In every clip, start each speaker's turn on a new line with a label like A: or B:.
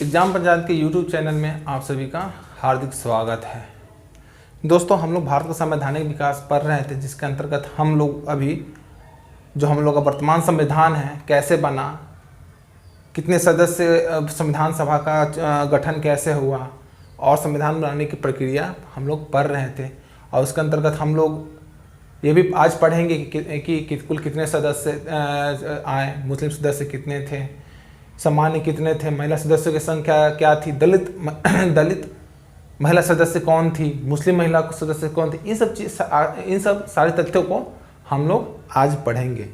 A: Exam panchayat के YouTube channel में आप सभी का हार्दिक स्वागत है। दोस्तों, हम लोग भारत का संवैधानिक विकास पढ़ रहे थे, जिसके अंतर्गत हम लोग अभी जो हम लोग का वर्तमान संविधान है कैसे बना, कितने सदस्य संविधान सभा का गठन कैसे हुआ और संविधान बनाने की प्रक्रिया हम लोग पढ़ रहे थे। और उसके अंतर्गत हम लोग ये भी आज पढ़ेंगे कि कुल कितने सदस्य आए, मुस्लिम सदस्य कितने थे, सामान्य कितने थे, महिला सदस्यों की संख्या क्या थी, दलित महिला सदस्य कौन थी, मुस्लिम महिला सदस्य कौन थी, इन सब सारे तथ्यों को हम लोग आज पढ़ेंगे।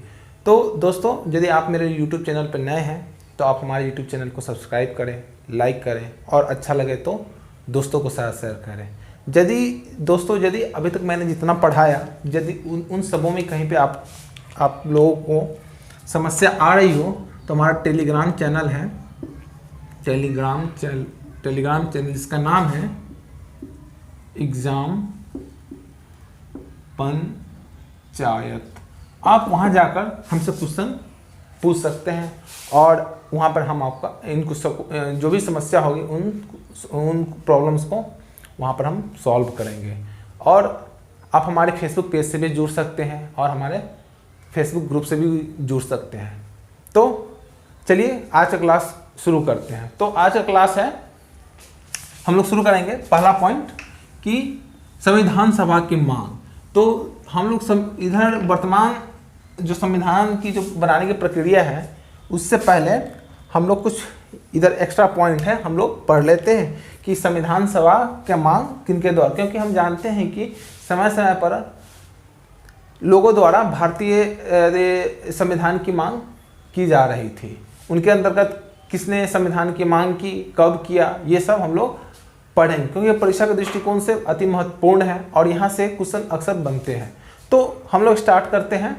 A: तो दोस्तों, यदि आप मेरे YouTube चैनल पर नए हैं तो आप हमारे YouTube चैनल को सब्सक्राइब करें, लाइक करें और अच्छा लगे तो दोस्तों को साथ शेयर करें। यदि अभी तक मैंने जितना पढ़ाया, यदि उन सबों में कहीं पे आप लोगों को समस्या आ रही हो तो हमारा टेलीग्राम चैनल है, टेलीग्राम चैनल जिसका नाम है एग्जाम पंचायत। आप वहां जाकर हमसे क्वेश्चन पूछ सकते हैं और वहां पर हम आपका जो भी समस्या होगी उन प्रॉब्लम्स को वहाँ पर हम सॉल्व करेंगे। और आप हमारे फेसबुक पेज से भी जुड़ सकते हैं और हमारे फेसबुक ग्रुप से भी जुड़ सकते हैं। तो चलिए आज का क्लास शुरू करते हैं। तो आज का क्लास है, हम लोग शुरू करेंगे पहला पॉइंट कि संविधान सभा की मांग। तो हम लोग इधर वर्तमान जो संविधान की जो बनाने की प्रक्रिया है उससे पहले हम लोग कुछ इधर एक्स्ट्रा पॉइंट है हम लोग पढ़ लेते हैं कि संविधान सभा की मांग किनके द्वारा, क्योंकि हम जानते हैं कि समय समय पर लोगों द्वारा भारतीय संविधान की मांग की जा रही थी। उनके अंतर्गत किसने संविधान की मांग की, कब किया, ये सब हम लोग पढ़ेंगे, क्योंकि परीक्षा के दृष्टिकोण से अति महत्वपूर्ण है और यहाँ से क्वेश्चन अक्सर बनते हैं। तो हम लोग स्टार्ट करते हैं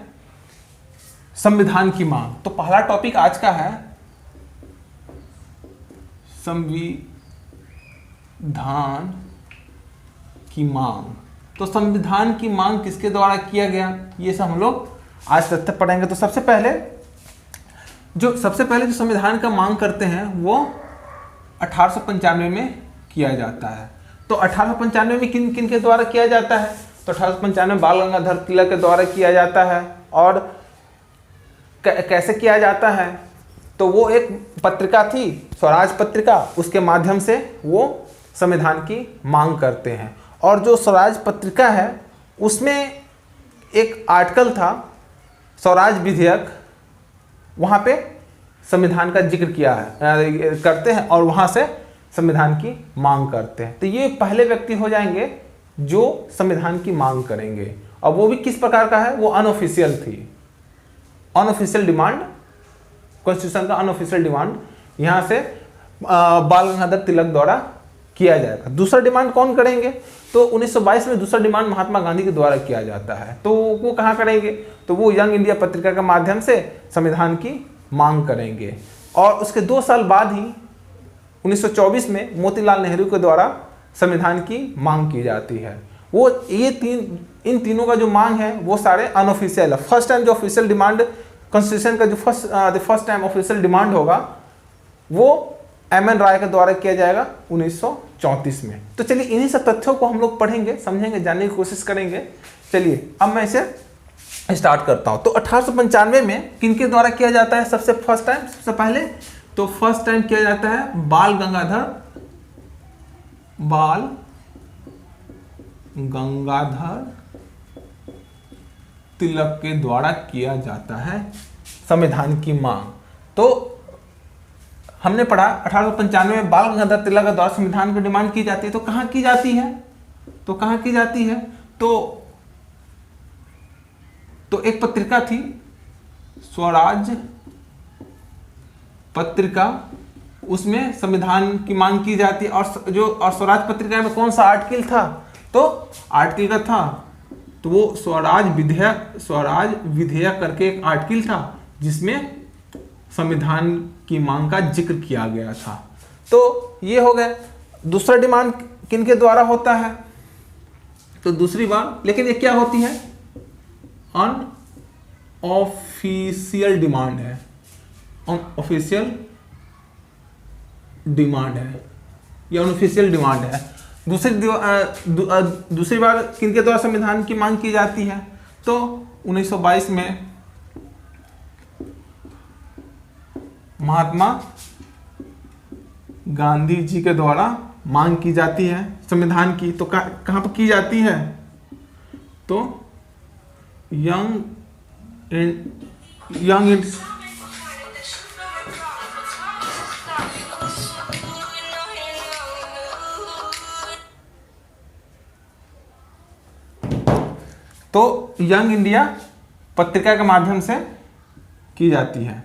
A: संविधान की मांग। तो पहला टॉपिक आज का है संविधान की मांग। तो संविधान की मांग किसके द्वारा किया गया, ये सब हम लोग आज तथ्य पढ़ेंगे। तो सबसे पहले जो संविधान का मांग करते हैं वो 1895 में किया जाता है। तो 1895 में किन के द्वारा किया जाता है? तो 1895 बाल गंगाधर तिलक के द्वारा किया जाता है। और कैसे किया जाता है? तो वो एक पत्रिका थी, स्वराज पत्रिका, उसके माध्यम से वो संविधान की मांग करते हैं। और जो स्वराज पत्रिका है उसमें एक आर्टिकल था स्वराज विधेयक, वहाँ पे संविधान का जिक्र किया है करते हैं और वहाँ से संविधान की मांग करते हैं। तो ये पहले व्यक्ति हो जाएंगे जो संविधान की मांग करेंगे। और वो भी किस प्रकार का है? वो अनऑफिशियल थी, अनऑफिशियल डिमांड, कॉन्स्टिट्यूशन का अनऑफिशियल डिमांड यहाँ से बाल गंगाधर तिलक द्वारा किया जाएगा। दूसरा डिमांड कौन करेंगे? तो 1922 में दूसरा डिमांड महात्मा गांधी के द्वारा किया जाता है। तो वो कहाँ करेंगे? तो वो यंग इंडिया पत्रिका के माध्यम से संविधान की मांग करेंगे। और उसके 2 साल बाद ही 1924 में मोतीलाल नेहरू के द्वारा संविधान की मांग की जाती है। वो इन तीनों का जो मांग है वो सारे अनऑफिशियल है। फर्स्ट टाइम जो ऑफिशियल डिमांड कॉन्स्टिट्यूशन का जो फर्स्ट टाइम ऑफिशियल डिमांड होगा वो एम.एन. राय के द्वारा किया जाएगा 1934 में। तो चलिए इन्हीं सब तथ्यों को हम लोग पढ़ेंगे, समझेंगे, जानने की कोशिश करेंगे। चलिए अब मैं इसे स्टार्ट करता हूं। तो 1895 में किनके द्वारा किया जाता है? सबसे पहले तो फर्स्ट टाइम किया जाता है बाल गंगाधर तिलक के द्वारा किया जाता है संविधान की मांग। तो हमने पढ़ा 1895 में बाल गंगाधर तिलक के द्वारा संविधान की डिमांड की जाती है। तो कहाँ की जाती है? तो एक पत्रिका थी स्वराज पत्रिका, उसमें संविधान की मांग की जाती है। और स्वराज पत्रिका में कौन सा आर्टिकल था? तो आर्टिकल का था तो वो स्वराज विधेयक करके एक आर्टिकल था जिसमें संविधान की मांग का जिक्र किया गया था। तो ये हो गया। दूसरा डिमांड किनके द्वारा होता है? तो दूसरी बार, लेकिन ये क्या होती है? अनऑफिशियल डिमांड है, अनऑफिशियल डिमांड है, ये अनऑफिशियल डिमांड है। दूसरी बार किनके द्वारा संविधान की मांग की जाती है? तो 1922 में महात्मा गांधी जी के द्वारा मांग की जाती है संविधान की। तो कहां पर की जाती है? तो यंग तो यंग इंडिया पत्रिका के माध्यम से की जाती है,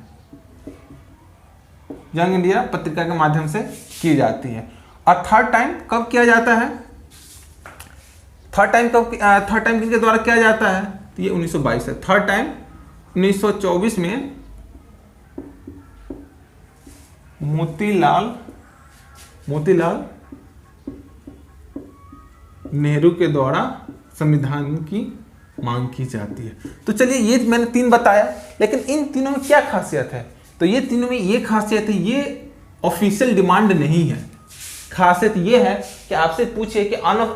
A: यंग इंडिया पत्रिका के माध्यम से की जाती है। और थर्ड टाइम कब किया जाता है? थर्ड टाइम किनके द्वारा किया जाता है? तो ये 1922 है। थर्ड टाइम 1924 में मोतीलाल नेहरू के द्वारा संविधान की मांग की जाती है। तो चलिए, ये मैंने 3 बताया, लेकिन इन तीनों में क्या खासियत है? तो ये तीनों में ये खासियत है, ये ऑफिशियल डिमांड नहीं है। खासियत ये है कि आपसे पूछिए कि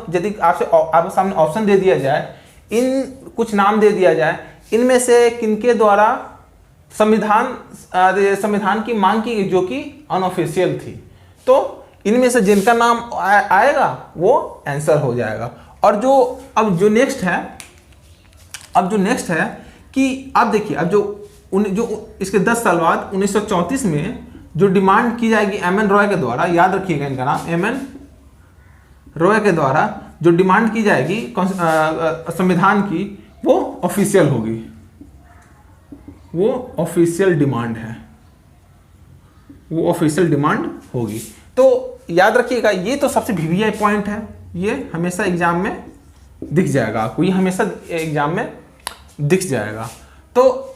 A: यदि आपके सामने ऑप्शन दे दिया जाए, इन कुछ नाम दे दिया जाए, इनमें से किनके द्वारा संविधान की मांग की गई जो कि अनऑफिशियल थी, तो इनमें से जिनका नाम आएगा वो आंसर हो जाएगा। और अब जो नेक्स्ट है कि आप देखिए, अब जो इसके 10 साल बाद 1934 में जो डिमांड की जाएगी एम.एन. रॉय के द्वारा, याद रखिएगा इनका नाम, एम.एन. रॉय के द्वारा जो डिमांड की जाएगी संविधान की, वो ऑफिशियल होगी, वो ऑफिशियल डिमांड है, वो ऑफिशियल डिमांड होगी। तो याद रखिएगा, ये तो सबसे वीवीआई पॉइंट है, ये हमेशा एग्जाम में दिख जाएगा आपको, ये हमेशा एग्जाम में दिख जाएगा। तो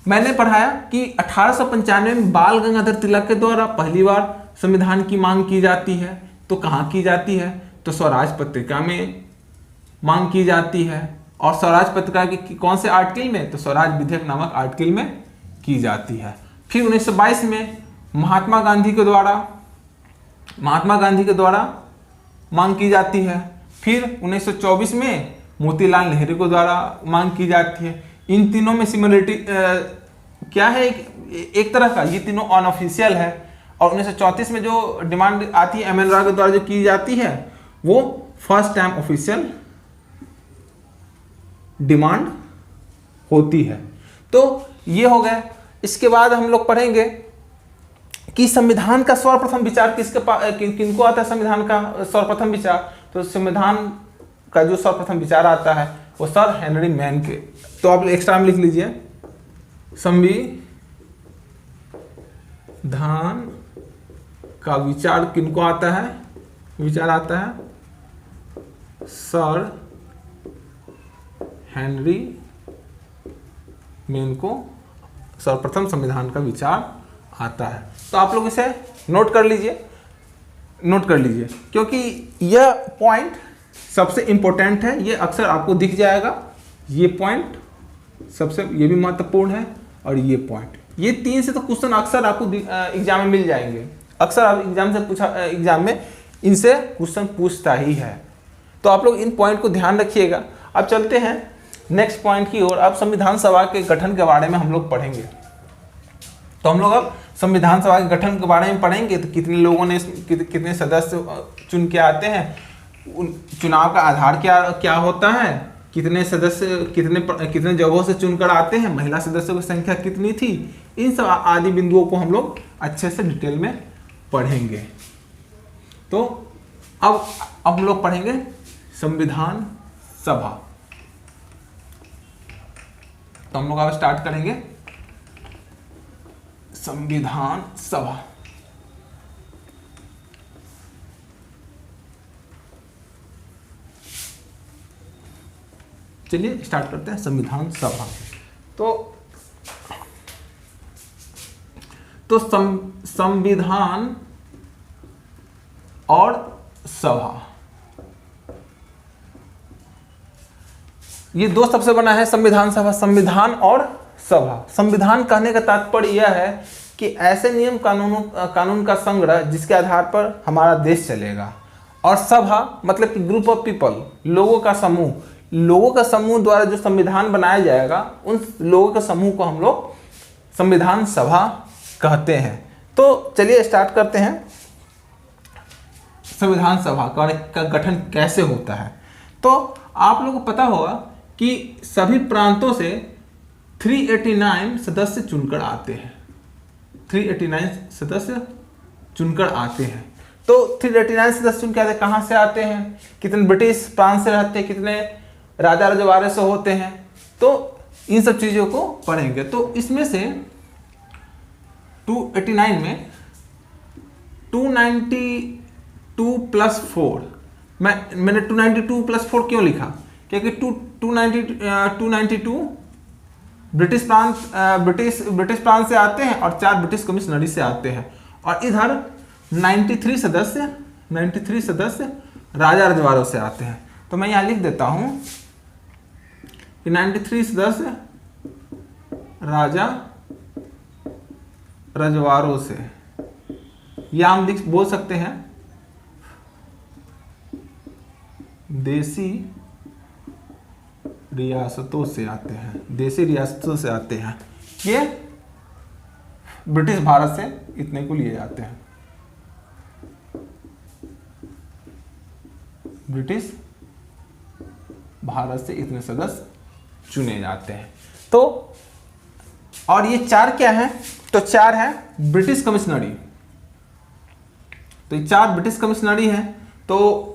A: मैंने पढ़ाया कि 1895 में बाल गंगाधर तिलक के द्वारा पहली बार संविधान की मांग की जाती है। तो कहाँ की जाती है? तो स्वराज पत्रिका में मांग की जाती है। और स्वराज पत्रिका के कौन से आर्टिकल में? तो स्वराज विधेयक नामक आर्टिकल में की जाती है। फिर 1922 में महात्मा गांधी के द्वारा मांग की जाती है। फिर 1924 में मोतीलाल नेहरू के द्वारा मांग की जाती है। इन तीनों में सिमिलरिटी क्या है? एक तरह का, ये तीनों अनऑफिशियल है। और 1934 में जो डिमांड आती है एम.एन. रॉय के द्वारा जो की जाती है, वो फर्स्ट टाइम ऑफिशियल डिमांड होती है। तो ये हो गया। इसके बाद हम लोग पढ़ेंगे कि संविधान का सर्वप्रथम विचार किनको आता है? संविधान का सर्वप्रथम विचार, तो संविधान का जो सर्वप्रथम विचार आता है वो सर हेनरी मैन के। तो आप एक्स्ट्रा में लिख लीजिए, संविधान का विचार किनको आता है? विचार आता है सर हेनरी मैन को सर्वप्रथम संविधान का विचार आता है। तो आप लोग इसे नोट कर लीजिए, क्योंकि यह पॉइंट सबसे इंपॉर्टेंट है, ये अक्सर आपको दिख जाएगा। ये पॉइंट ये भी महत्वपूर्ण है, और ये पॉइंट, ये 3 से तो क्वेश्चन अक्सर आपको एग्जाम में मिल जाएंगे। अक्सर आप एग्जाम में इनसे क्वेश्चन पूछता ही है। तो आप लोग इन पॉइंट को ध्यान रखिएगा। अब चलते हैं नेक्स्ट पॉइंट की ओर। अब संविधान सभा के गठन के बारे में हम लोग पढ़ेंगे। तो हम लोग अब संविधान सभा के गठन के बारे में पढ़ेंगे। तो कितने लोगों ने, कितने सदस्य चुन के आते हैं, चुनाव का आधार क्या होता है, कितने सदस्य कितने जगहों से चुनकर आते हैं, महिला सदस्यों की संख्या कितनी थी, इन सब आदि बिंदुओं को हम लोग अच्छे से डिटेल में पढ़ेंगे। तो अब हम लोग पढ़ेंगे संविधान सभा। तो हम लोग अब स्टार्ट करेंगे संविधान सभा। चलिए स्टार्ट करते हैं संविधान सभा। तो संविधान और सभा, ये 2 शब्द से बना है संविधान सभा। संविधान और सभा। संविधान कहने का तात्पर्य यह है कि ऐसे नियम कानून का संग्रह जिसके आधार पर हमारा देश चलेगा। और सभा मतलब कि ग्रुप ऑफ पीपल, लोगों का समूह द्वारा जो संविधान बनाया जाएगा, उन लोगों के समूह को हम लोग संविधान सभा कहते हैं। तो चलिए स्टार्ट करते हैं। संविधान सभा का गठन कैसे होता है? तो आप लोगों को पता होगा कि सभी प्रांतों से 389 सदस्य चुनकर आते हैं। 389 सदस्य चुनकर आते हैं। तो 389 सदस्य चुनकर आते, कहाँ से आते हैं? कितने ब्रिटिश प्रांत से रहते हैं, कितने राजा रजवाड़े से होते हैं, तो इन सब चीज़ों को पढ़ेंगे। तो इसमें से 289 में 292 प्लस 4, मैंने 292 प्लस 4 क्यों लिखा? क्योंकि 292 ब्रिटिश प्रांत से आते हैं और 4 ब्रिटिश कमिश्नरी से आते हैं, और इधर 93 सदस्य राजा रजवाड़ों से आते हैं। तो मैं यहाँ लिख देता हूँ कि 93 सदस्य राजा रजवाड़ों से, या हम बोल सकते हैं देसी रियासतों से आते हैं। देसी रियासतों से आते हैं, ये ब्रिटिश भारत से इतने को लिए जाते हैं। ब्रिटिश भारत से इतने सदस्य चुने जाते हैं। तो और ये 4 क्या है? तो 4 है ब्रिटिश कमिश्नरी। तो ये 4 ब्रिटिश कमिश्नरी हैं। तो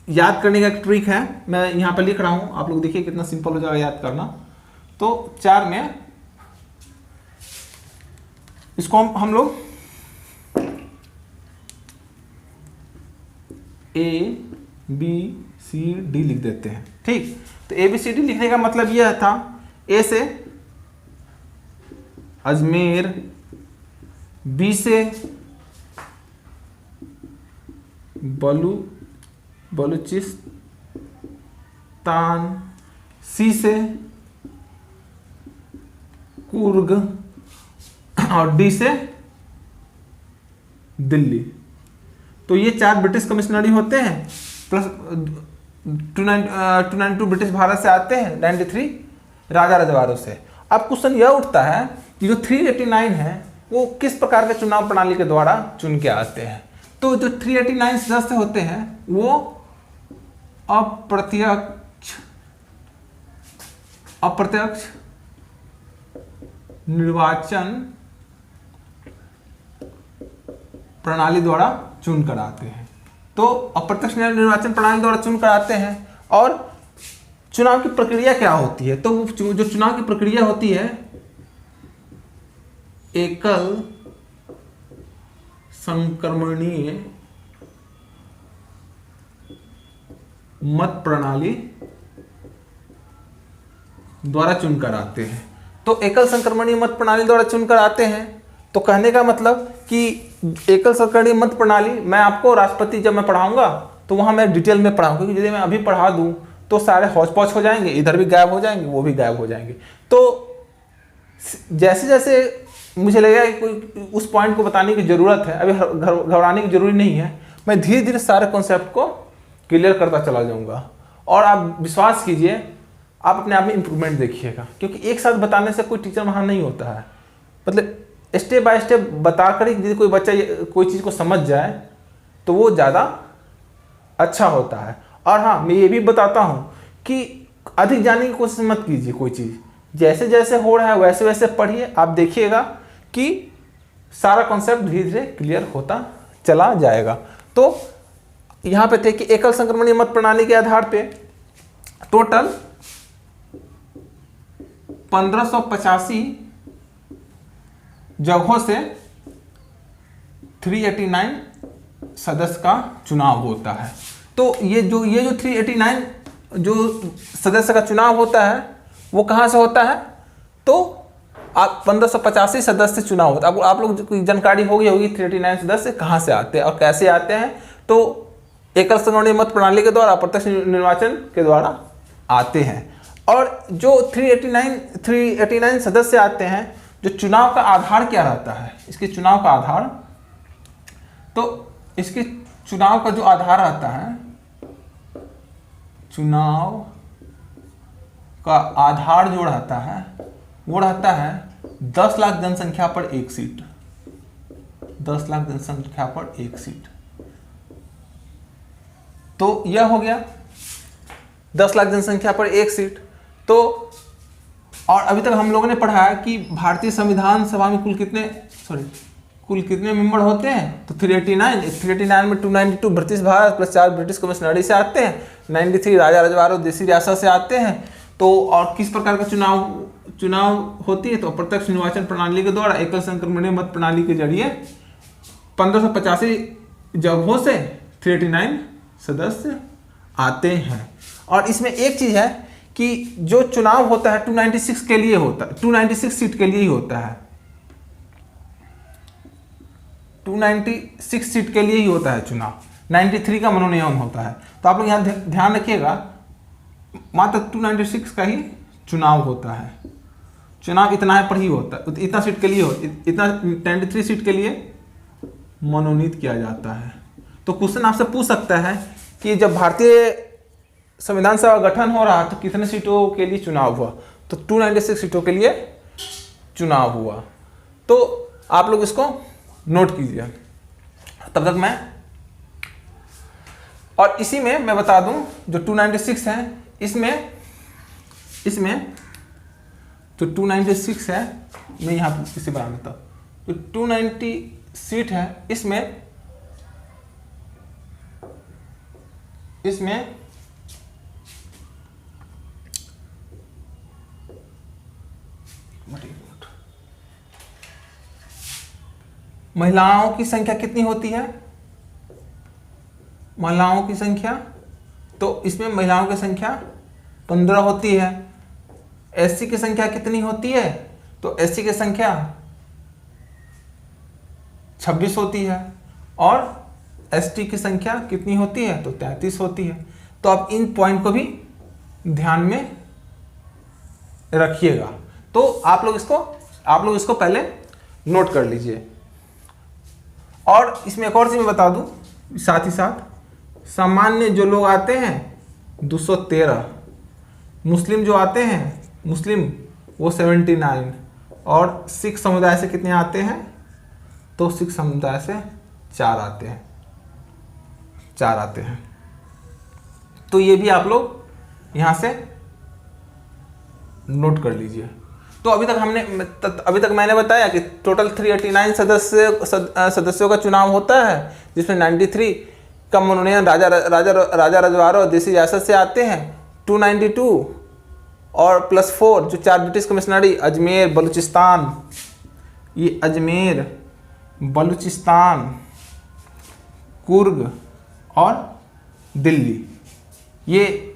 A: याद करने का एक ट्रिक है, मैं यहाँ पर लिख रहा हूँ, आप लोग देखिए कितना सिंपल हो जाएगा याद करना। तो 4 में इसको हम लोग ABCD लिख देते हैं। ठीक, तो ABCD लिखने का मतलब यह था, A से अजमेर, B से बलूचिस्तान, C से कुर्ग और D से दिल्ली। तो ये 4 ब्रिटिश कमिश्नरी होते हैं, प्लस 292 ब्रिटिश भारत से आते हैं, 93 राजा रजवाड़ों से। अब क्वेश्चन यह उठता है कि जो 389 है वो किस प्रकार के चुनाव प्रणाली के द्वारा चुन के आते हैं? तो जो 389 सदस्य होते हैं वो अप्रत्यक्ष निर्वाचन प्रणाली द्वारा चुन कर आते हैं। तो अप्रत्यक्ष निर्वाचन प्रणाली द्वारा चुन कर आते हैं। और चुनाव की प्रक्रिया क्या होती है? तो जो चुनाव की प्रक्रिया होती है, एकल संक्रमणीय मत प्रणाली द्वारा चुनकर आते हैं। तो एकल संक्रमणीय मत प्रणाली द्वारा चुनकर आते हैं, तो कहने का मतलब कि एकल संक्रमणीय मत प्रणाली, मैं आपको राष्ट्रपति जब मैं पढ़ाऊंगा तो वहां मैं डिटेल में पढ़ाऊंगा, क्योंकि यदि मैं अभी पढ़ा दूं तो सारे हौच पौच हो जाएंगे, इधर भी गायब हो जाएंगे, वो भी गायब हो जाएंगे। तो जैसे जैसे मुझे लगेगा कि कोई उस पॉइंट को बताने की ज़रूरत है, अभी घबराने की जरूरी नहीं है, मैं धीरे धीरे सारे कॉन्सेप्ट को क्लियर करता चला जाऊंगा। और आप विश्वास कीजिए, आप अपने आप में इम्प्रूवमेंट देखिएगा, क्योंकि एक साथ बताने से कोई टीचर वहाँ नहीं होता है। मतलब स्टेप बाय स्टेप बताकर ही यदि कोई बच्चा कोई चीज़ को समझ जाए तो वो ज़्यादा अच्छा होता है। और हाँ, मैं ये भी बताता हूँ कि अधिक जानने की कोशिश मत कीजिए, कोई चीज़ जैसे जैसे हो रहा है वैसे वैसे पढ़िए, आप देखिएगा कि सारा कॉन्सेप्ट धीरे धीरे क्लियर होता चला जाएगा। तो यहाँ पे थे कि एकल संक्रमणीय मत प्रणाली के आधार पे टोटल 1585 जगहों से 389 सदस्य का चुनाव होता है। तो ये जो 389 जो सदस्य का चुनाव होता है वो कहाँ से होता है? तो आप 1585 सदस्य चुनाव होता है। आप लोग को जानकारी होगी 389 सदस्य कहाँ से आते हैं और कैसे आते हैं। तो एकल संक्रमणीय मत प्रणाली के द्वारा, प्रत्यक्ष निर्वाचन के द्वारा आते हैं। और जो 389 सदस्य आते हैं, जो चुनाव का आधार क्या रहता है, इसके चुनाव का आधार, तो इसके चुनाव का जो आधार रहता है, चुनाव का आधार जो रहता है वो रहता है 10 लाख जनसंख्या पर एक सीट, 10 लाख जनसंख्या पर एक सीट। तो यह हो गया 10 लाख जनसंख्या पर एक सीट। तो और अभी तक हम लोगों ने पढ़ा है कि भारतीय संविधान सभा में कुल कितने मेंबर होते हैं, तो 389 में 292 ब्रिटिश भारत प्लस 4 ब्रिटिश कमिश्नरी से आते हैं, 93 राजा रजवाड़ों देसी रियासत से आते हैं। तो और किस प्रकार का चुनाव होती है, तो अप्रत्यक्ष निर्वाचन प्रणाली के द्वारा एकल संक्रमणीय मत प्रणाली के जरिए 1585 जगहों से 389 सदस्य आते हैं। और इसमें एक चीज है कि जो चुनाव होता है 296 के लिए होता है, 296 सीट के लिए ही होता है, 296 सीट के लिए ही होता है चुनाव, 93 का मनोनयन होता है। तो आप लोग यहाँ ध्यान रखिएगा, मात्र 296 का ही चुनाव होता है, चुनाव इतना है पर ही होता है, इतना सीट के लिए इतना 93 सीट के लिए मनोनीत किया जाता है। तो क्वेश्चन आपसे पूछ सकता है कि जब भारतीय संविधान सभा गठन हो रहा तो कितने सीटों के लिए चुनाव हुआ, तो 296 सीटों के लिए चुनाव हुआ। तो आप लोग इसको नोट कीजिए तब तक मैं, और इसी में मैं बता दूं जो 296 है, इसमें जो 296 है, मैं यहाँ इसे बना देता हूँ, जो 290 सीट है इसमें महिलाओं की संख्या कितनी होती है, महिलाओं की संख्या, तो इसमें महिलाओं की संख्या 15 होती है। एससी की संख्या कितनी होती है, तो एससी की संख्या 26 होती है, और एसटी की संख्या कितनी होती है, तो 33 होती है। तो आप इन पॉइंट को भी ध्यान में रखिएगा। तो आप लोग इसको पहले नोट कर लीजिए। और इसमें एक और चीज मैं बता दूं, साथ ही साथ सामान्य जो लोग आते हैं 213, मुस्लिम जो आते हैं वो 79, और सिख समुदाय से कितने आते हैं, तो सिख समुदाय से 4 आते हैं। तो ये भी आप लोग यहां से नोट कर लीजिए। तो अभी तक मैंने बताया कि टोटल 389 सदस्यों का चुनाव होता है, जिसमें 93 का मनोनयन राजा रजवाड़ों देसी रियासत से आते हैं, 292 और +4 जो 4 ब्रिटिश कमिश्नरी अजमेर बलूचिस्तान, कुर्ग और दिल्ली, ये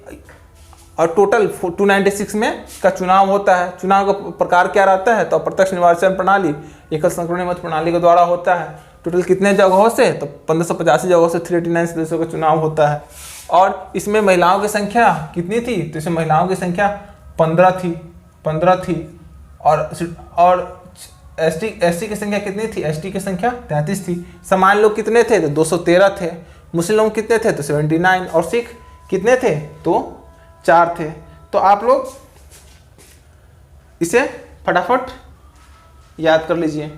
A: और टोटल 296 में का चुनाव होता है। चुनाव का प्रकार क्या रहता है, तो अप्रत्यक्ष निर्वाचन प्रणाली एकल संक्रमणीय मत प्रणाली के द्वारा होता है। टोटल कितने जगहों से, तो 1585 जगहों से 389 सदस्यों का चुनाव होता है। और इसमें महिलाओं की संख्या कितनी थी, तो इसमें महिलाओं की संख्या 15 थी, और एसटी की संख्या कितनी थी, एसटी की संख्या 33 थी। सामान्य लोग कितने थे, तो 213 थे। मुस्लिम लोग कितने थे, तो 79, और सिख कितने थे, तो 4 थे। तो आप लोग इसे फटाफट याद कर लीजिए।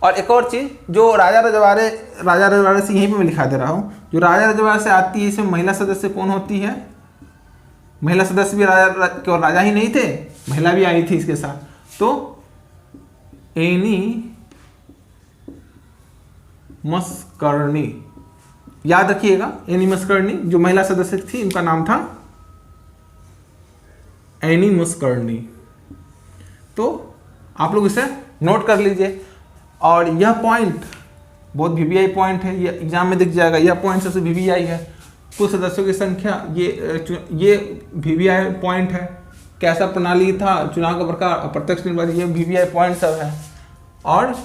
A: और एक और चीज, जो राजा रजवाड़े से यहीं पे मैं लिखा दे रहा हूँ, जो राजा रजवाड़े से आती है, इसमें महिला सदस्य कौन होती है, महिला सदस्य भी केवल राजा ही नहीं थे, महिला भी आई थी इसके साथ। तो एनी मस्कर्णी, याद रखिएगा, एनी मस्कर्णी जो महिला सदस्य थी, उनका नाम था एनी मस्कर्णी। तो आप लोग इसे नोट कर लीजिए। और यह पॉइंट बहुत वीवीआई पॉइंट है, ये एग्जाम में दिख जाएगा। यह पॉइंट सबसे वीवीआई है। कुल सदस्यों की संख्या, ये वीवीआई पॉइंट है। कैसा प्रणाली था, चुनाव का प्रकार, अप्रत्यक्ष निर्वाचन, ये वीवीआई पॉइंट सब है। और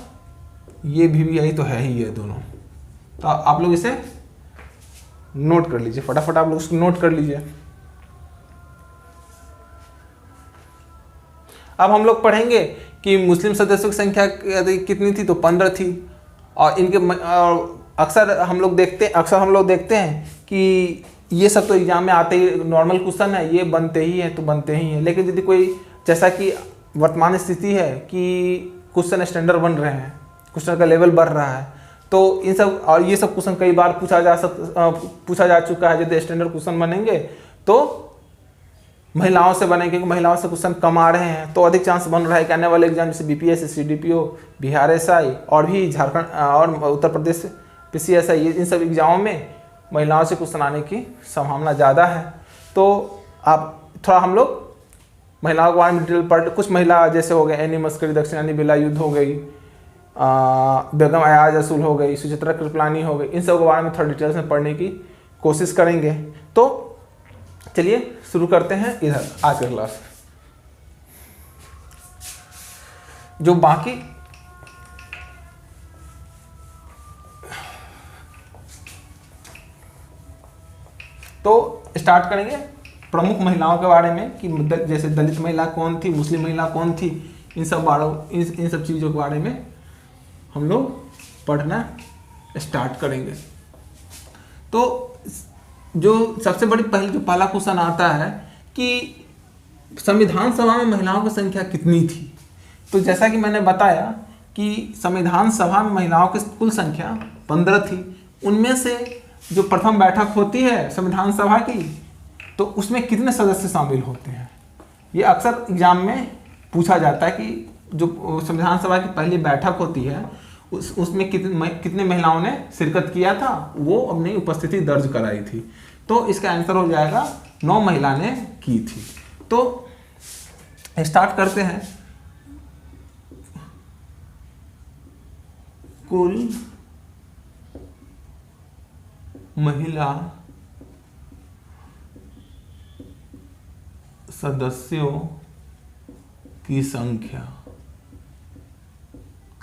A: ये वीवीआई तो है ही, ये दोनों। तो आप लोग इसे नोट कर लीजिए, फटाफट आप लोग इसको नोट कर लीजिए। अब हम लोग पढ़ेंगे कि मुस्लिम सदस्यों की संख्या कितनी थी, तो 15 थी। और इनके अक्सर हम लोग देखते हैं कि ये सब तो एग्जाम में आते ही नॉर्मल क्वेश्चन है, ये बनते ही हैं तो बनते ही हैं। लेकिन यदि कोई, जैसा कि वर्तमान स्थिति है कि क्वेश्चन स्टैंडर्ड बन रहे हैं, क्वेश्चन का लेवल बढ़ रहा है, तो इन सब और ये सब क्वेश्चन कई बार पूछा जा चुका है। यदि स्टैंडर्ड क्वेश्चन बनेंगे तो महिलाओं से बनेंगे, क्योंकि महिलाओं से क्वेश्चन कम आ रहे हैं, तो अधिक चांस बन रहा है कि आने वाले एग्जाम जैसे बीपीएस, सीडीपीओ, बिहार एसआई और भी झारखंड और उत्तर प्रदेश पीसीएसआई, इन सब एग्जामों में महिलाओं से क्वेश्चन आने की संभावना ज़्यादा है। तो आप थोड़ा हम लोग महिलाओं के बारे में डिटेल पढ़, कुछ महिला जैसे हो गए एनी मस्करी, दक्षिणानी बेला युद्ध हो गई, बेगम अयाज रसूल हो गई, सुचित्रा कृपलानी हो गई, इन सब के बारे में थोड़ा डिटेल्स में पढ़ने की कोशिश करेंगे। तो चलिए शुरू करते हैं इधर आज का क्लास। जो बाकी तो स्टार्ट करेंगे प्रमुख महिलाओं के बारे में कि जैसे दलित महिला कौन थी, मुस्लिम महिला कौन थी, इन सब चीज़ों के बारे में हम लोग पढ़ना स्टार्ट करेंगे। तो जो सबसे बड़ी पहला क्वेश्चन आता है कि संविधान सभा में महिलाओं की संख्या कितनी थी। तो जैसा कि मैंने बताया कि संविधान सभा में महिलाओं की कुल संख्या 15 थी। उनमें से जो प्रथम बैठक होती है संविधान सभा की, तो उसमें कितने सदस्य शामिल होते हैं, ये अक्सर एग्जाम में पूछा जाता है कि जो संविधान सभा की पहली बैठक होती है उसमें कितने महिलाओं ने शिरकत किया था, वो अपनी उपस्थिति दर्ज कराई थी। तो इसका आंसर हो जाएगा 9 महिला ने की थी। तो स्टार्ट करते हैं। कुल महिला सदस्यों की संख्या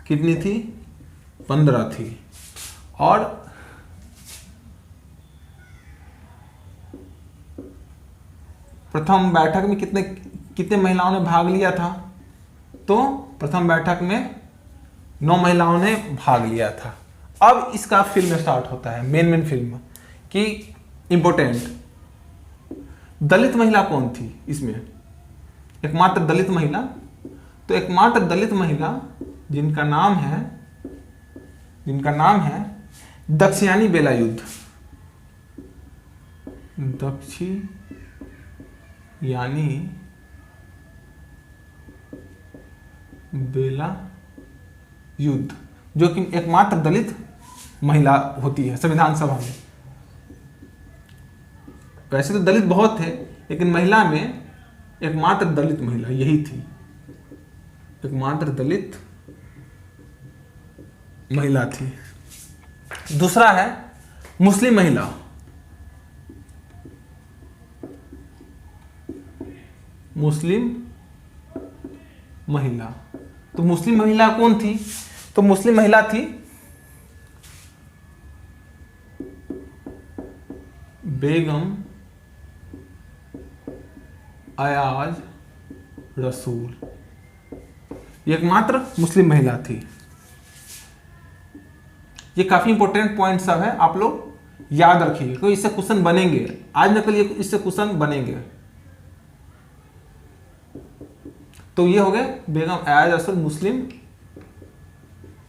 A: कितनी थी, 15 थी। और प्रथम बैठक में कितने महिलाओं ने भाग लिया था, तो प्रथम बैठक में 9 महिलाओं ने भाग लिया था। अब इसका फिल्म स्टार्ट होता है, मेन फिल्म कि इंपोर्टेंट दलित महिला कौन थी इसमें, एकमात्र दलित महिला। तो एकमात्र दलित महिला जिनका नाम है दक्षिणानी बेला युद्ध, दक्षिणानी बेला युद्ध, जो कि एकमात्र दलित महिला होती है संविधान सभा में। वैसे तो दलित बहुत थे, लेकिन महिला में एकमात्र दलित महिला यही थी, एकमात्र दलित महिला थी। दूसरा है मुस्लिम महिला। मुस्लिम महिला, तो मुस्लिम महिला कौन थी, तो मुस्लिम महिला थी बेगम अयाज रसूल, ये एकमात्र मुस्लिम महिला थी। ये काफी इंपॉर्टेंट पॉइंट सब है, आप लोग याद रखिए क्योंकि इससे क्वेश्चन बनेंगे, आज न कल इससे क्वेश्चन बनेंगे। तो ये हो गए बेगम अयाज रसूल मुस्लिम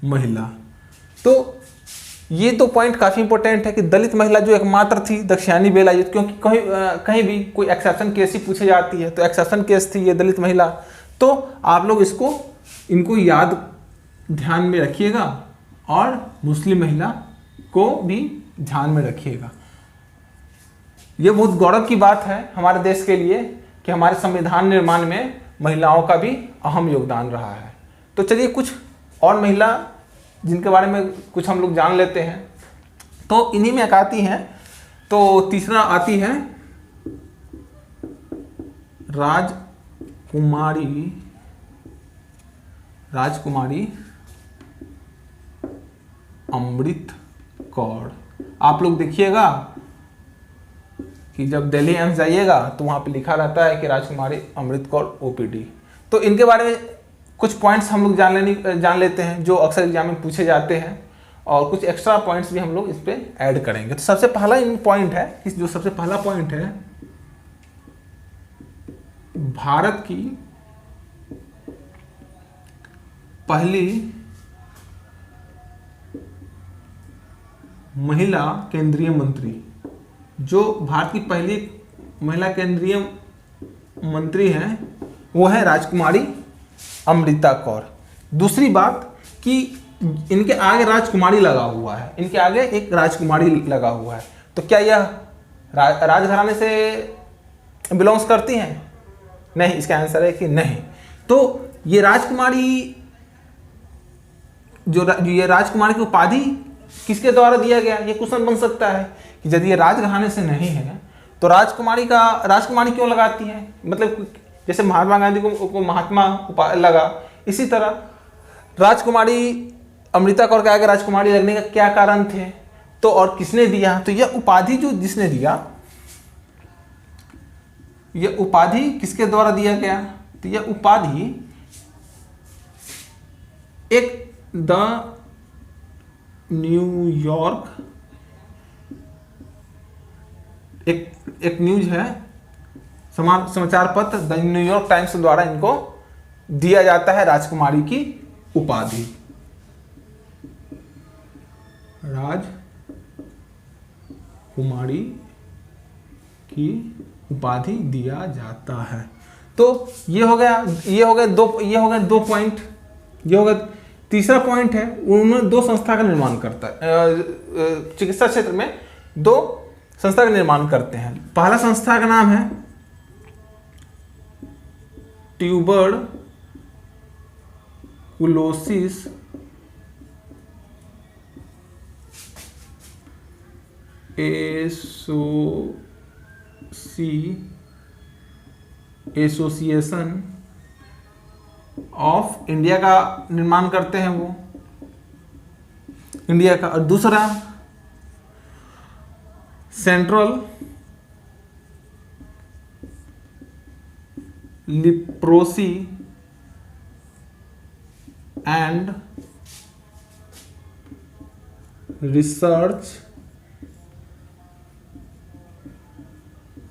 A: महिला। तो ये तो पॉइंट काफी इंपॉर्टेंट है कि दलित महिला जो एकमात्र थी दक्षिणानी बेला युद्ध, क्योंकि कहीं भी कोई एक्सेप्शन केस ही पूछी जाती है, तो एक्सेप्शन केस थी ये दलित महिला। तो आप लोग इनको याद ध्यान में रखिएगा और मुस्लिम महिला को भी ध्यान में रखिएगा। ये बहुत गौरव की बात है हमारे देश के लिए कि हमारे संविधान निर्माण में महिलाओं का भी अहम योगदान रहा है। तो चलिए कुछ और महिला जिनके बारे में कुछ हम लोग जान लेते हैं। तो इन्हीं में एक आती हैं, तो तीसरा आती है राजकुमारी अमृत कौर। आप लोग देखिएगा कि जब दिल्ली एम्स जाइएगा तो वहाँ पे लिखा रहता है कि राजकुमारी अमृत कौर ओपीडी। तो इनके बारे में कुछ पॉइंट्स हम लोग जान लेते हैं जो अक्सर एग्जाम में पूछे जाते हैं, और कुछ एक्स्ट्रा पॉइंट्स भी हम लोग इस पे ऐड करेंगे। तो सबसे पहला पॉइंट है, जो सबसे पहला पॉइंट है, भारत की पहली महिला केंद्रीय मंत्री, जो भारत की पहली महिला केंद्रीय मंत्री हैं वो है राजकुमारी अमृता कौर। दूसरी बात कि इनके आगे राजकुमारी लगा हुआ है, इनके आगे एक राजकुमारी लगा हुआ है, तो क्या यह राजघराने से बिलोंग्स करती हैं? नहीं, इसका आंसर है कि नहीं। तो ये राजकुमारी ये राजकुमारी की उपाधि किसके द्वारा दिया गया, ये क्वेश्चन बन सकता है कि यदि ये राजघराने से नहीं है तो राजकुमारी क्यों लगाती है? मतलब जैसे महात्मा गांधी को महात्मा लगा, इसी तरह राजकुमारी अमृता कौर के आगे राजकुमारी लगने का क्या कारण थे, तो और किसने दिया? तो यह उपाधि जो जिसने दिया, यह उपाधि किसके द्वारा दिया गया? तो यह उपाधि एक द न्यूयॉर्क, एक न्यूज है, समाचार पत्र द न्यूयॉर्क टाइम्स द्वारा इनको दिया जाता है राजकुमारी की उपाधि। राजकुमारी की उपाधि दिया जाता है। तो ये हो गया दो पॉइंट। ये हो गया। तीसरा पॉइंट है, उन्होंने दो संस्था का निर्माण करता है, चिकित्सा क्षेत्र में दो संस्था का निर्माण करते हैं। पहला संस्था का नाम है ट्यूबरकुलोसिस एसोसिएशन ऑफ इंडिया का निर्माण करते हैं वो, इंडिया का। और दूसरा central leprosy and research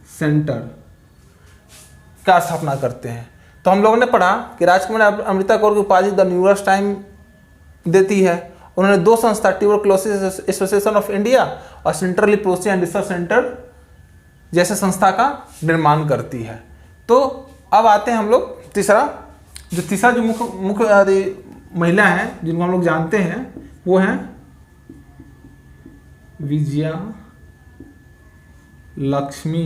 A: centre का स्थापना करते हैं। तो हम लोगों ने पढ़ा कि राजकुमारी अमृता कौर की उपाधि द न्यूयॉर्क टाइम देती है। उन्होंने दो संस्था ट्यूबरकुलोसिस एसोसिएशन ऑफ इंडिया और central leprosy and research centre जैसे संस्था का निर्माण करती है। तो अब आते हैं हम लोग तीसरा जो मुख्य महिला है जिनको हम लोग जानते हैं वो है विजया लक्ष्मी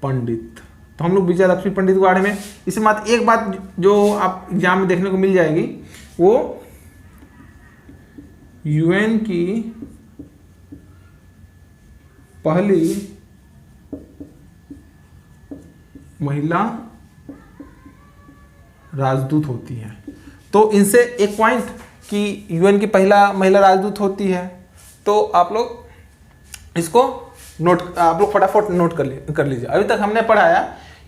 A: पंडित। तो हम लोग विजय लक्ष्मी पंडित के बारे में इसे मात्र एक बात जो आप एग्जाम में देखने को मिल जाएगी, वो यूएन की पहली महिला राजदूत होती है। तो इनसे एक पॉइंट कि यूएन की पहला महिला राजदूत होती है। तो आप लोग इसको आप लोग फटाफट नोट कर लीजिए। अभी तक हमने पढ़ाया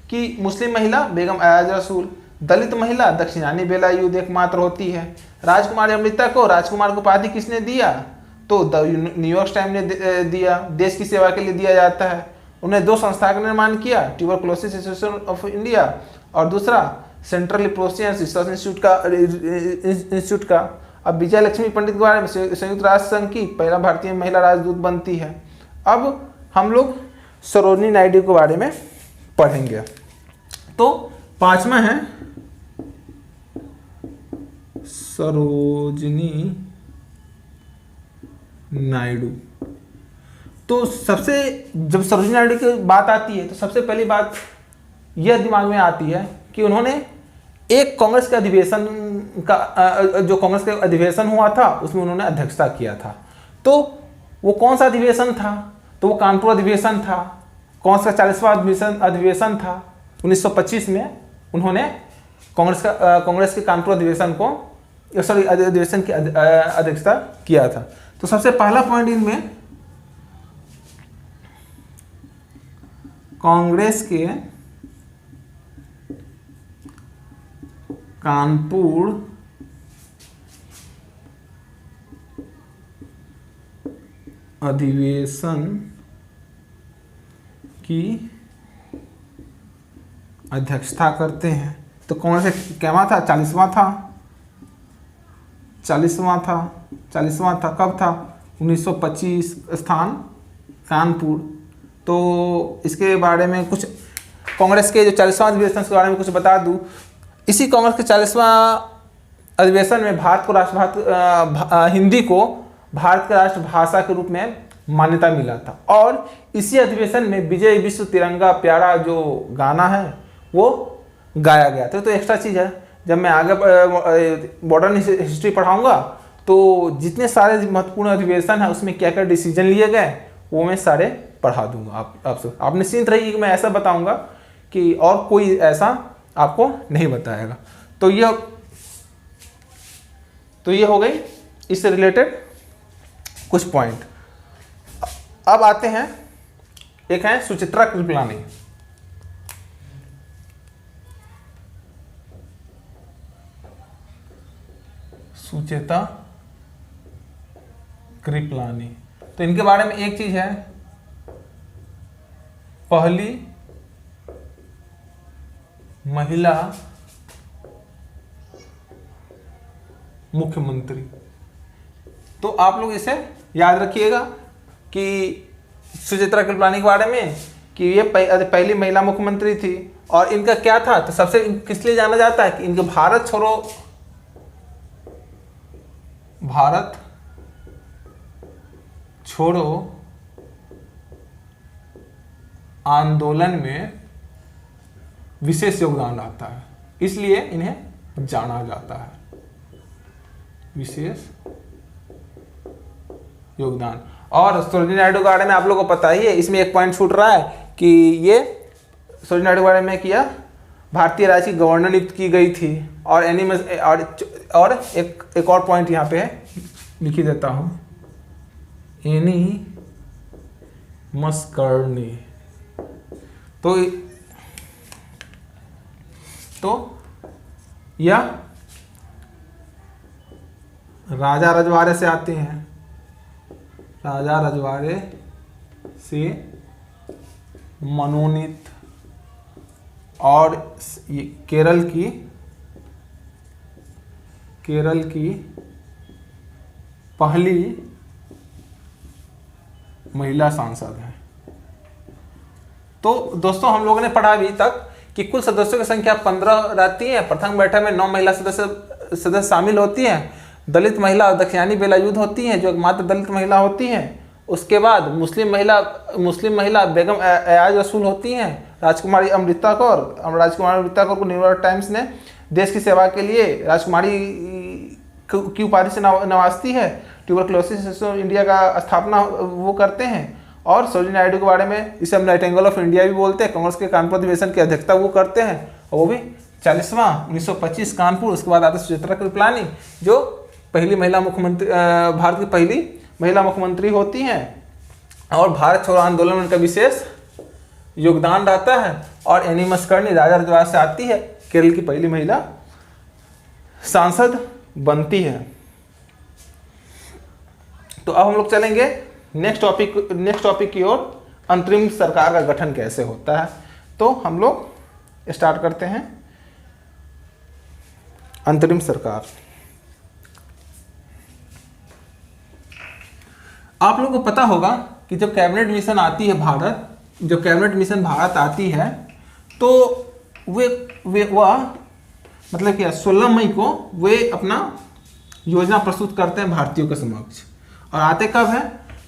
A: कि मुस्लिम महिला बेगम अयाज रसूल, दलित महिला दक्षिणानी बेला यूद एकमात्र होती है। राजकुमारी अमृता को राजकुमार को उपाधि किसने दिया? तो द न्यूयॉर्क टाइम ने दिया। देश की सेवा के लिए दिया जाता है। उन्हें दो संस्था का निर्माण किया, ट्यूबरकुलोसिस एसोसिएशन ऑफ इंडिया और दूसरा central leprosy and research institute का। अब विजय लक्ष्मी पंडित के बारे में संयुक्त राष्ट्र संघ की पहला भारतीय महिला राजदूत बनती है। अब हम लोग सरोजिनी नायडू के बारे में पढ़ेंगे। तो पांचवा है सरोजिनी नायडू। तो जब सरोजिनी नायडू की बात आती है तो सबसे पहली बात यह दिमाग में आती है कि उन्होंने एक कांग्रेस के अधिवेशन का जो कांग्रेस का अधिवेशन हुआ था उसमें उन्होंने अध्यक्षता किया था। तो वो कौन सा अधिवेशन था? तो वो कानपुर अधिवेशन था। कौन सा 40वां अधिवेशन था? 1925 में उन्होंने कांग्रेस के कानपुर अधिवेशन की अध्यक्षता किया था। तो सबसे पहला पॉइंट इनमें कांग्रेस के कानपुर अधिवेशन की अध्यक्षता करते हैं। तो कौन से कैवा था? 40वां था, 40वां था, 40वां था। कब था? 1925, स्थान कानपुर। तो इसके बारे में कुछ कांग्रेस के जो 40वां अधिवेशन के बारे में कुछ बता दूं। इसी कांग्रेस के 40वां अधिवेशन में भारत को हिंदी को भारत का राष्ट्रभाषा के रूप में मान्यता मिला था। और इसी अधिवेशन में विजय विश्व तिरंगा प्यारा जो गाना है वो गाया गया था। तो एक्स्ट्रा चीज़ है, जब मैं आगे मॉडर्न हिस्ट्री पढ़ाऊंगा तो जितने सारे महत्वपूर्ण अधिवेशन है उसमें क्या क्या डिसीजन लिए गए वो मैं सारे पढ़ा दूंगा आपसे। आप निश्चिंत रहिए कि मैं ऐसा बताऊंगा कि और कोई ऐसा आपको नहीं बताएगा। तो ये हो गई इससे रिलेटेड कुछ पॉइंट। अब आते हैं, एक है सुचित्रा कृपलानी। सुचित्रा कृपलानी, तो इनके बारे में एक चीज है, पहली महिला मुख्यमंत्री। तो आप लोग इसे याद रखिएगा कि सुचित्रा कृपलानी के बारे में कि ये पहली महिला मुख्यमंत्री थी। और इनका क्या था, तो सबसे किस लिए जाना जाता है कि इनके भारत छोड़ो आंदोलन में विशेष योगदान आता है, इसलिए इन्हें जाना जाता है, विशेष योगदान। और सरोजिनी नायडू के बारे में आप लोगों को पता ही है, इसमें एक पॉइंट छूट रहा है कि ये सरोजिनी नायडू के बारे में किया, भारतीय राज्य की गवर्नर नियुक्त की गई थी। और एक और पॉइंट यहाँ पे है, लिख ही देता हूँ, एनी मस्कर्नी। तो यह राजा रजवाड़े से आते हैं, राजा रजवाड़े से मनोनीत, और केरल की पहली महिला सांसद है। तो दोस्तों हम लोगों ने पढ़ा अभी तक कि कुल सदस्यों की संख्या 15 रहती है। प्रथम बैठक में 9 महिला सदस्य शामिल होती हैं। दलित महिला दक्षिणानी बेलायुद्ध होती हैं जो एकमात्र दलित महिला होती हैं। उसके बाद मुस्लिम महिला बेगम एयाज रसूल होती हैं। राजकुमारी अमृता कौर को न्यूयॉर्क टाइम्स ने देश की सेवा के लिए राजकुमारी की उपाधि से नवाजती है। ट्यूबरक्लोसिस इंडिया का स्थापना वो करते हैं। और सरोजिनी नायडू के बारे में इसे हम नाइटिंगेल ऑफ इंडिया भी बोलते हैं। कांग्रेस के कानपुर अधिवेशन की अध्यक्षता वो करते हैं, और वो भी 40वां 1925 कानपुर। उसके बाद आते सुचित्रा कृपलानी जो पहली महिला मुख्यमंत्री, भारत की पहली महिला मुख्यमंत्री होती हैं। और भारत छोड़ो आंदोलन में उनका विशेष योगदान रहता है। और एनी मस्कर्नी राजा रजवाड़े से आती है, केरल की पहली महिला सांसद बनती है। तो अब हम लोग चलेंगे नेक्स्ट टॉपिक की ओर, अंतरिम सरकार का गठन कैसे होता है। तो हम लोग स्टार्ट करते हैं अंतरिम सरकार। आप लोगों को पता होगा कि जब कैबिनेट मिशन आती है भारत आती है तो वह मतलब क्या 16 मई को वे अपना योजना प्रस्तुत करते हैं भारतीयों के समक्ष। और आते कब है,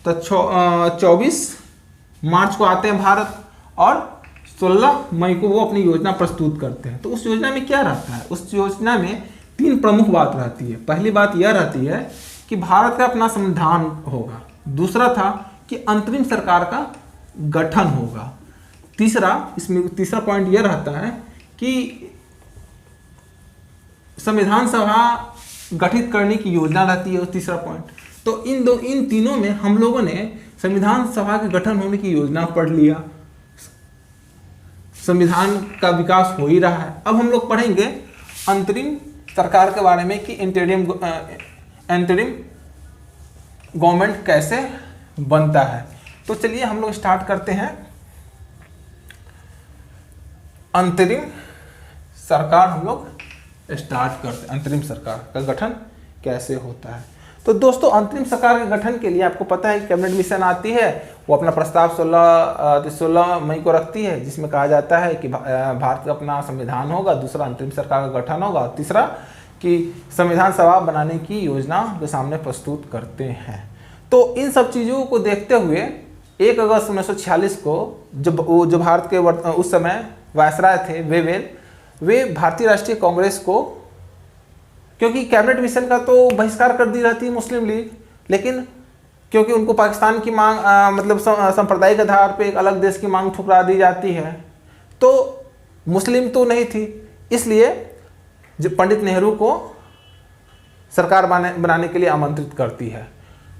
A: तो 24 मार्च को आते हैं भारत, और 16 मई को वो अपनी योजना प्रस्तुत करते हैं। तो उस योजना में क्या रहता है, उस योजना में 3 प्रमुख बात रहती है। पहली बात यह रहती है कि भारत का अपना संविधान होगा। दूसरा था कि अंतरिम सरकार का गठन होगा। तीसरा पॉइंट यह रहता है कि संविधान सभा गठित करने की योजना रहती है। तीसरा पॉइंट, तो इन तीनों में हम लोगों ने संविधान सभा के गठन होने की योजना पढ़ लिया। संविधान का विकास हो ही रहा है। अब हम लोग पढ़ेंगे अंतरिम सरकार के बारे में कि इंटरिम गवर्नमेंट कैसे बनता है। तो चलिए हम लोग स्टार्ट करते हैं। अंतरिम सरकार हम लोग स्टार्ट करते हैं। अंतरिम सरकार का गठन कैसे होता है। तो दोस्तों अंतरिम सरकार के गठन के लिए आपको पता है कि कैबिनेट मिशन आती है, वो अपना प्रस्ताव 16 मई को रखती है, जिसमें कहा जाता है कि भारत का अपना संविधान होगा, दूसरा अंतरिम सरकार का गठन होगा, तीसरा कि संविधान सभा बनाने की योजना के सामने प्रस्तुत करते हैं। तो इन सब चीज़ों को देखते हुए 1 अगस्त 1946 को जो भारत के उस समय वायसराय थे वेवेल, वे भारतीय राष्ट्रीय कांग्रेस को, क्योंकि कैबिनेट मिशन का तो बहिष्कार कर दी रहती है मुस्लिम लीग, लेकिन क्योंकि उनको पाकिस्तान की मांग मतलब सांप्रदायिक आधार पे एक अलग देश की मांग ठुकरा दी जाती है, तो मुस्लिम तो नहीं थी, इसलिए जो पंडित नेहरू को सरकार बनाने के लिए आमंत्रित करती है।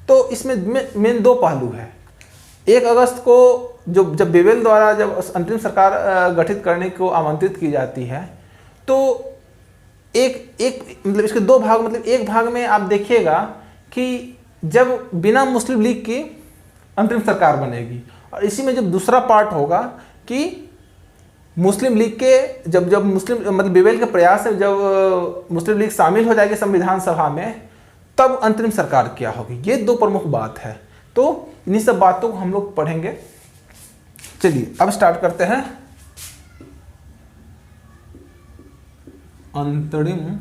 A: तो इसमें मेन 2 पहलू है। 1 अगस्त को जब वेवेल द्वारा जब अंतरिम सरकार गठित करने को आमंत्रित की जाती है, तो एक मतलब इसके 2 भाग, मतलब एक भाग में आप देखिएगा कि जब बिना मुस्लिम लीग की अंतरिम सरकार बनेगी, और इसी में जब दूसरा पार्ट होगा कि मुस्लिम लीग के जब मुस्लिम मतलब वेवेल के प्रयास से जब मुस्लिम लीग शामिल हो जाएगी संविधान सभा में, तब अंतरिम सरकार क्या होगी। ये 2 प्रमुख बात है। तो इन्हीं सब बातों को हम लोग पढ़ेंगे। चलिए अब स्टार्ट करते हैं। अंतरिम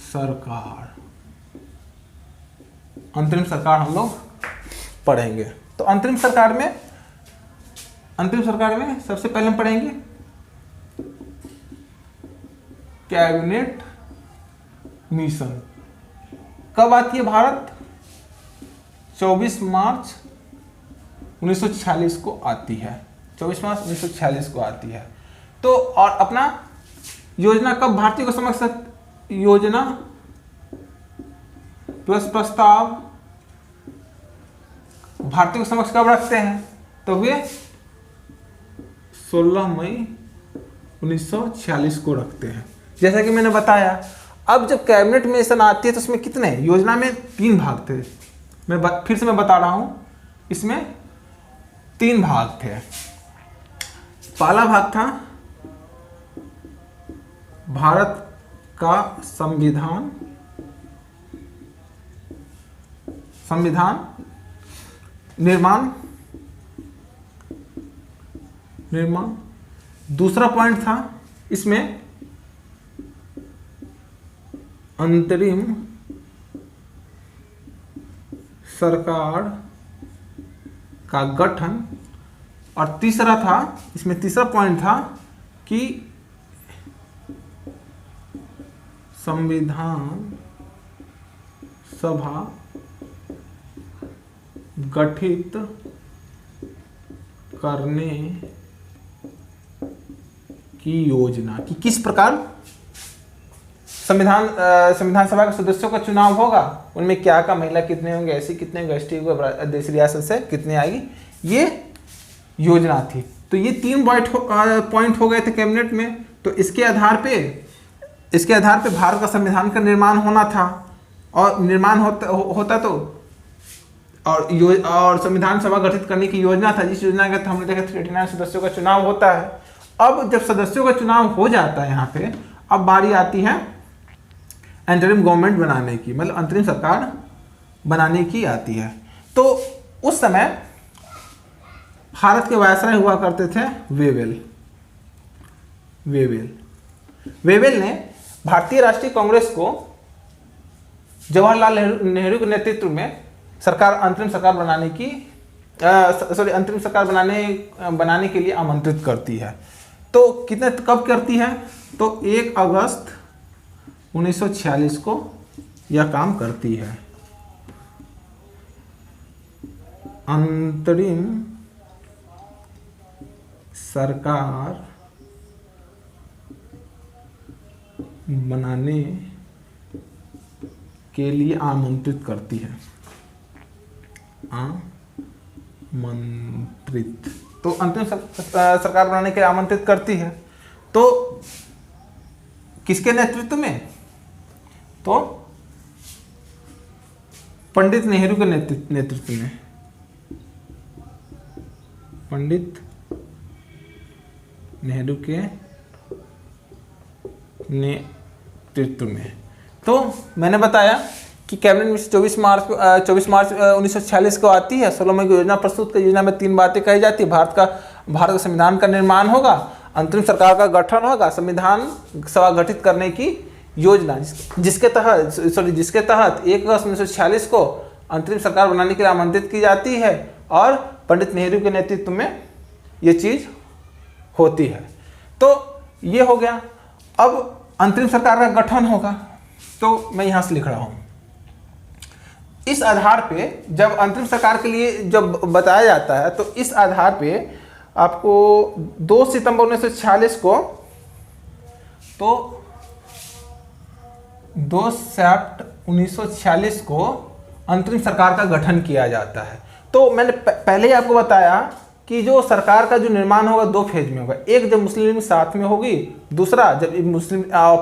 A: सरकार, अंतरिम सरकार हम लोग पढ़ेंगे। तो अंतरिम सरकार में सबसे पहले हम पढ़ेंगे कैबिनेट मिशन। कब आती है भारत? 24 मार्च 1946 को आती है। 24 मार्च 1946 को आती है। तो और अपना योजना कब भारतीय को समक्ष, योजना प्लस प्रस्ताव भारतीय को समक्ष कब रखते हैं? तो वे 16 मई 1946 को रखते हैं। जैसा कि मैंने बताया, अब जब कैबिनेट मिशन आती है तो उसमें कितने, योजना में 3 भाग थे। फिर से मैं बता रहा हूं, इसमें 3 भाग थे। पहला भाग था भारत का संविधान निर्माण। दूसरा पॉइंट था इसमें अंतरिम सरकार का गठन, और तीसरा था इसमें तीसरा पॉइंट था कि संविधान सभा गठित करने की योजना, कि किस प्रकार संविधान सभा के सदस्यों का चुनाव होगा, उनमें क्या का महिला कितने होंगे, ऐसी कितने होंगे, एसटी को देश रियासत से कितने आएगी, ये योजना थी। तो ये 3 पॉइंट हो गए थे कैबिनेट में। तो इसके आधार पे भारत का संविधान का निर्माण होना था, और निर्माण होता तो और संविधान सभा गठित करने की योजना था, जिस योजना के हमने देखा 389 सदस्यों का चुनाव होता है। अब जब सदस्यों का चुनाव हो जाता है यहाँ पे, अब बारी आती है इंटरिम गवर्नमेंट बनाने की, मतलब अंतरिम सरकार बनाने की आती है। तो उस समय भारत के वायसराय हुआ करते थे वेवेल ने भारतीय राष्ट्रीय कांग्रेस को जवाहरलाल नेहरू के नेतृत्व में अंतरिम सरकार बनाने के लिए आमंत्रित करती है। तो कब करती है? तो 1 अगस्त 1946 को यह काम करती है। अंतरिम सरकार बनाने के लिए आमंत्रित करती है। आमंत्रित, तो अंतिम सरकार बनाने के लिए आमंत्रित करती है। तो किसके नेतृत्व में? तो पंडित नेहरू के नेतृत्व में, पंडित नेहरू के नेतृत्व में। तो मैंने बताया कि कैबिनेट में 24 मार्च 1946 को आती है। 16 मई को योजना प्रस्तुत कर, योजना में 3 बातें कही जाती है। भारत का संविधान का निर्माण होगा, अंतरिम सरकार का गठन होगा, संविधान सभा गठित करने की योजना, जिसके तहत 1 अगस्त 1946 को अंतरिम सरकार बनाने के लिए आमंत्रित की जाती है और पंडित नेहरू के नेतृत्व में ये चीज होती है। तो ये हो गया। अब अंतरिम सरकार का गठन होगा, तो मैं यहां से लिख रहा हूं, इस आधार पे जब अंतरिम सरकार के लिए जब बताया जाता है, तो इस आधार पे आपको 2 सितंबर 1946 को, तो 2 सितंबर 1946 को अंतरिम सरकार का गठन किया जाता है। तो मैंने पहले ही आपको बताया कि जो सरकार का जो निर्माण होगा 2 फेज में होगा। एक जब मुस्लिम लीग साथ में होगी, दूसरा जब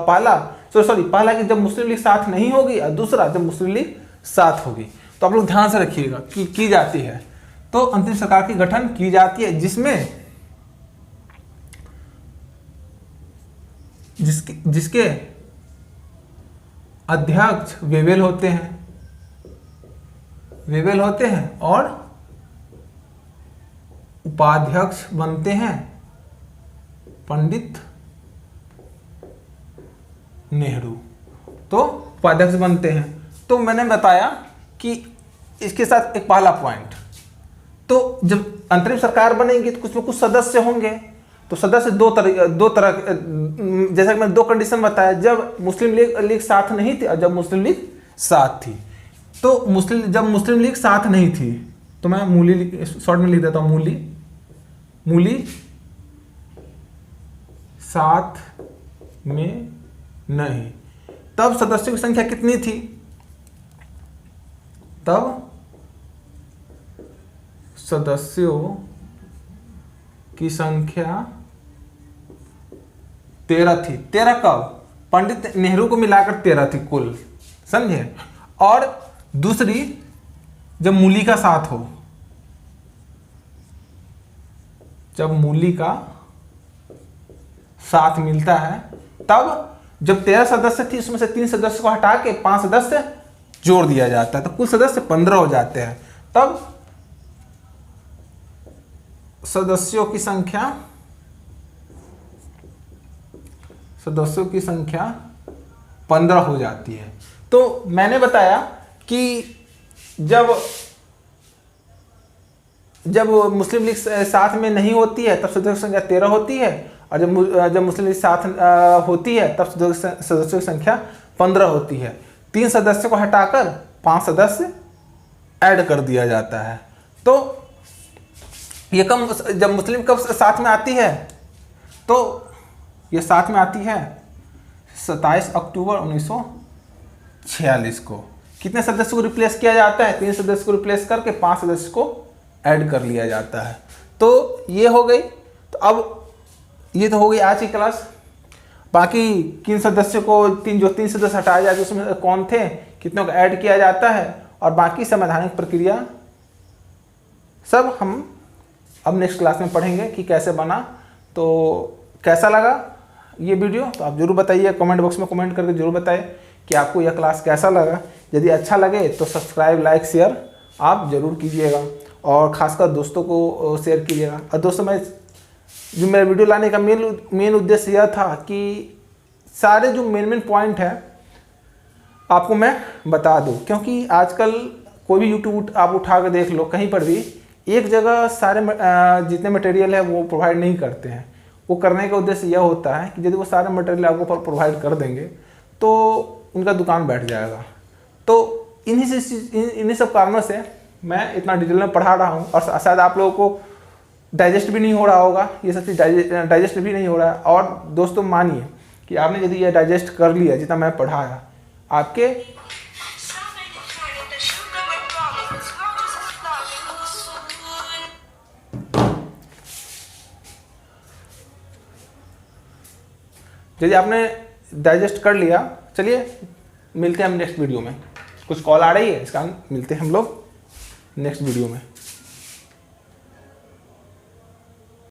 A: पहला कि जब मुस्लिम लीग साथ नहीं होगी, और दूसरा जब मुस्लिम लीग साथ होगी। तो आप लोग ध्यान से रखिएगा कि की जाती है, तो अंतरिम सरकार की गठन की जाती है, जिसके अध्यक्ष वेवेल होते हैं और उपाध्यक्ष बनते हैं पंडित नेहरू। तो उपाध्यक्ष बनते हैं। तो मैंने बताया कि इसके साथ एक पहला पॉइंट, तो जब अंतरिम सरकार बनेगी तो कुछ सदस्य होंगे। तो सदस्य दो तरह जैसा कि मैंने 2 कंडीशन बताया, जब मुस्लिम लीग साथ नहीं थी और जब मुस्लिम लीग साथ थी। तो जब मुस्लिम लीग साथ नहीं थी, तो मैं मूली शॉर्ट में लिख देता हूं, मूली साथ में नहीं। तब सदस्यों की संख्या कितनी थी? तब सदस्यों की संख्या 13 थी। 13 कब? पंडित नेहरू को मिलाकर 13 थी कुल, समझे? और दूसरी, जब मूली का साथ हो, जब मूली का साथ मिलता है, तब जब 13 सदस्य थी उसमें से 3 सदस्य को हटा के 5 सदस्य जोड़ दिया जाता है, तो कुल सदस्य 15 हो जाते हैं। तब सदस्यों की संख्या 15 हो जाती है। तो मैंने बताया कि जब मुस्लिम लीग साथ में नहीं होती है तब सदस्यों की संख्या 13 होती है, और जब मुस्लिम लीग साथ होती है तब सदस्यों की संख्या 15 होती है। 3 सदस्यों को हटाकर 5 सदस्य ऐड कर दिया जाता है। तो ये जब मुस्लिम कब साथ में आती है, तो ये साथ में आती है 27 अक्टूबर 1946 को। कितने सदस्य को रिप्लेस किया जाता है? 3 सदस्य को रिप्लेस करके 5 सदस्य को ऐड कर लिया जाता है। तो ये हो गई। तो अब ये तो हो गई आज की क्लास। बाकी किन सदस्यों को जो 3 सदस्य हटाए जाते उसमें कौन थे, कितनों को ऐड किया जाता है, और बाकी संवैधानिक प्रक्रिया सब हम अब नेक्स्ट क्लास में पढ़ेंगे कि कैसे बना। तो कैसा लगा ये वीडियो, तो आप जरूर बताइए, कमेंट बॉक्स में कमेंट करके जरूर बताइए कि आपको यह क्लास कैसा लगा। यदि अच्छा लगे तो सब्सक्राइब, लाइक, शेयर आप जरूर कीजिएगा, और खासकर दोस्तों को शेयर कीजिएगा। और दोस्तों, जो मेरा वीडियो लाने का मेन उद्देश्य यह था कि सारे जो मेन पॉइंट है आपको मैं बता दूं, क्योंकि आजकल कोई भी यूट्यूब आप उठा कर देख लो, कहीं पर भी एक जगह सारे जितने मटेरियल है वो प्रोवाइड नहीं करते हैं। वो करने का उद्देश्य यह होता है कि यदि वो सारे मटेरियल आपको प्रोवाइड कर देंगे तो उनका दुकान बैठ जाएगा। तो इन्हीं सब कारणों से मैं इतना डिटेल में पढ़ा रहा हूँ, और शायद आप लोगों को डाइजेस्ट भी नहीं हो रहा होगा, ये सब चीज़ डाइजेस्ट भी नहीं हो रहा है। और दोस्तों मानिए कि आपने यदि ये डाइजेस्ट कर लिया जितना मैं पढ़ाया, आपके यदि आपने डाइजेस्ट कर लिया। चलिए मिलते हैं हम नेक्स्ट वीडियो में। कुछ कॉल आ रही है, इसका मिलते हैं हम लोग नेक्स्ट वीडियो में।